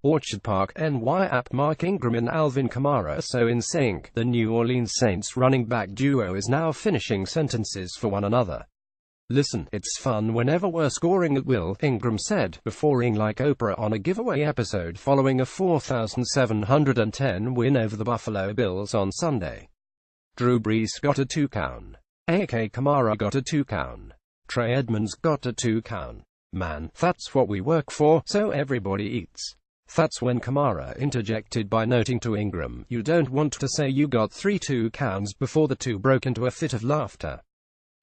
Orchard Park, NY. App Mark Ingram and Alvin Kamara so in sync. The New Orleans Saints running back duo is now finishing sentences for one another. "Listen, it's fun whenever we're scoring at will," Ingram said, performing like Oprah on a giveaway episode following a 4,710 win over the Buffalo Bills on Sunday. Drew Brees got a 2-count. A.K. Kamara got a 2-count. Trey Edmonds got a 2-count. "Man, that's what we work for, so everybody eats." That's when Kamara interjected by noting to Ingram, "You don't want to say you got 3 2-counts," before the two broke into a fit of laughter.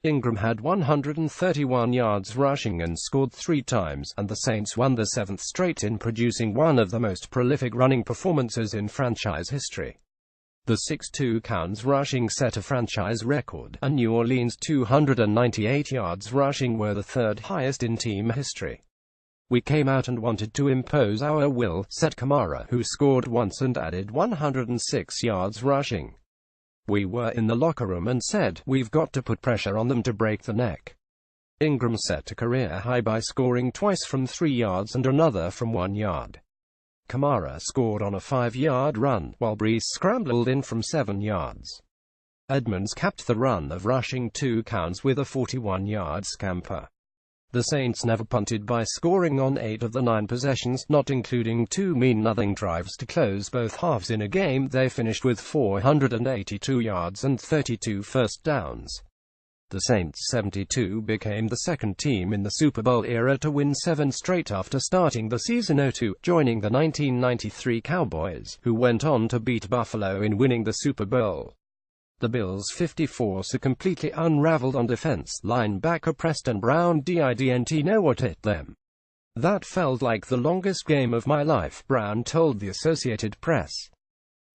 Ingram had 131 yards rushing and scored 3 times, and the Saints won the 7th straight in producing one of the most prolific running performances in franchise history. The 6 2-counts rushing set a franchise record, and New Orleans' 298 yards rushing were the 3rd highest in team history. "We came out and wanted to impose our will," said Kamara, who scored once and added 106 yards rushing. "We were in the locker room and said, we've got to put pressure on them to break the neck." Ingram set a career high by scoring twice from 3 yards and another from 1 yard. Kamara scored on a 5-yard run, while Brees scrambled in from 7 yards. Edmonds capped the run of rushing 2 counts with a 41-yard scamper. The Saints never punted by scoring on 8 of the 9 possessions, not including 2 mean-nothing drives to close both halves in a game they finished with 482 yards and 32 first downs. The Saints 72 became the second team in the Super Bowl era to win 7 straight after starting the season 0-2, joining the 1993 Cowboys, who went on to beat Buffalo in winning the Super Bowl. The Bills' 54 so completely unraveled on defense. Linebacker Preston Brown didn't know what hit them. "That felt like the longest game of my life," Brown told the Associated Press.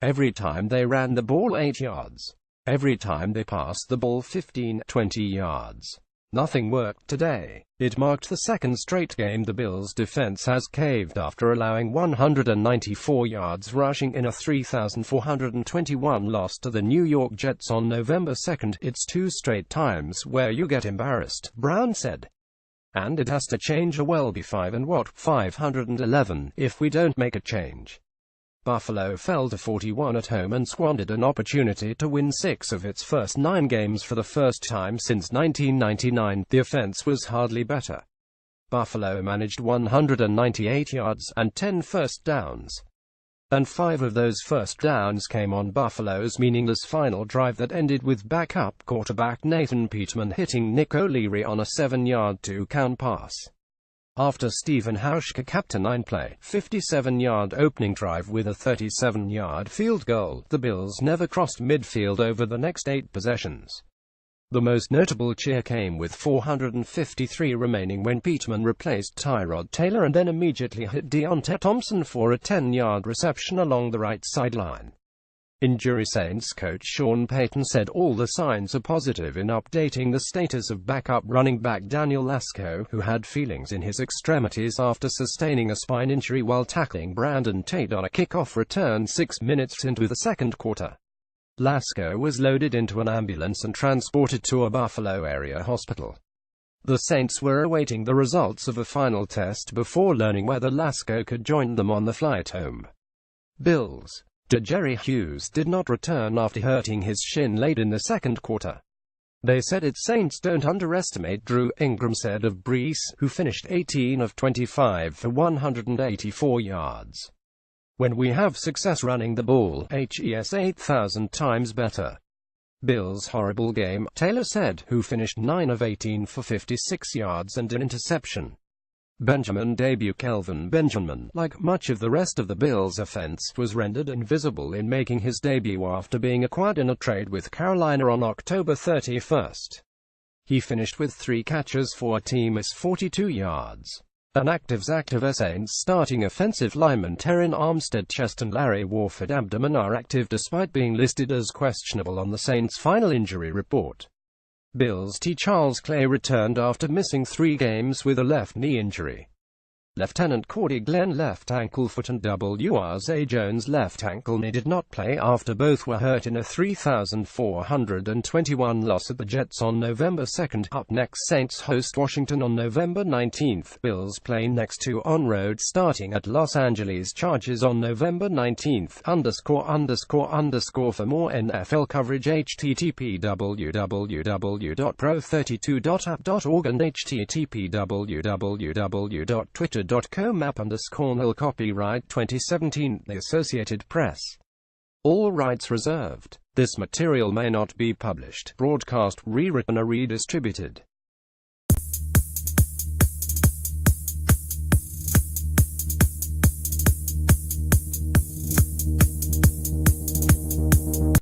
"Every time they ran the ball 8 yards. Every time they passed the ball 15-20 yards. Nothing worked today." It marked the second straight game the Bills' defense has caved after allowing 194 yards rushing in a 3,421 loss to the New York Jets on November 2. "It's 2 straight times where you get embarrassed," Brown said. "And it has to change or we'll be 511 if we don't make a change." Buffalo fell to 41 at home and squandered an opportunity to win 6 of its first 9 games for the first time since 1999. The offense was hardly better. Buffalo managed 198 yards and 10 first downs. And 5 of those first downs came on Buffalo's meaningless final drive that ended with backup quarterback Nathan Peterman hitting Nick O'Leary on a 7-yard 2-count pass. After Stephen Hauschka capped a 9-play, 57-yard opening drive with a 37-yard field goal, the Bills never crossed midfield over the next 8 possessions. The most notable cheer came with 453 remaining when Peterman replaced Tyrod Taylor and then immediately hit Deontay Thompson for a 10-yard reception along the right sideline. Injury Saints coach Sean Payton said all the signs are positive in updating the status of backup running back Daniel Lasco, who had feelings in his extremities after sustaining a spine injury while tackling Brandon Tate on a kickoff return 6 minutes into the second quarter. Lasco was loaded into an ambulance and transported to a Buffalo area hospital. The Saints were awaiting the results of a final test before learning whether Lasco could join them on the flight home. Bills. Jerry Hughes did not return after hurting his shin late in the second quarter. "They said it. Saints don't underestimate Drew," Ingram said of Brees, who finished 18 of 25 for 184 yards. "When we have success running the ball, it's 8,000 times better." "Bills' horrible game," Taylor said, who finished 9 of 18 for 56 yards and an interception. Benjamin debut Kelvin Benjamin, like much of the rest of the Bills' offense, was rendered invisible in making his debut after being acquired in a trade with Carolina on October 31. He finished with 3 catches for a team-high 42 yards. Active Saints starting offensive linemen Terran Armstead chest and Larry Warford abdomen are active despite being listed as questionable on the Saints' final injury report. Bills' Charles Clay returned after missing 3 games with a left knee injury. Lieutenant Cordy Glenn left ankle foot and Zay Jones left ankle knee did not play after both were hurt in a 3,421 loss at the Jets on November 2nd. Up next, Saints host Washington on November 19th. Bills play next 2 on-road starting at Los Angeles Chargers on November 19th. For more NFL coverage, http www.pro32.app.org and http www.twitter.com/app_nil. Copyright 2017, The Associated Press. All rights reserved. This material may not be published, broadcast, rewritten or redistributed.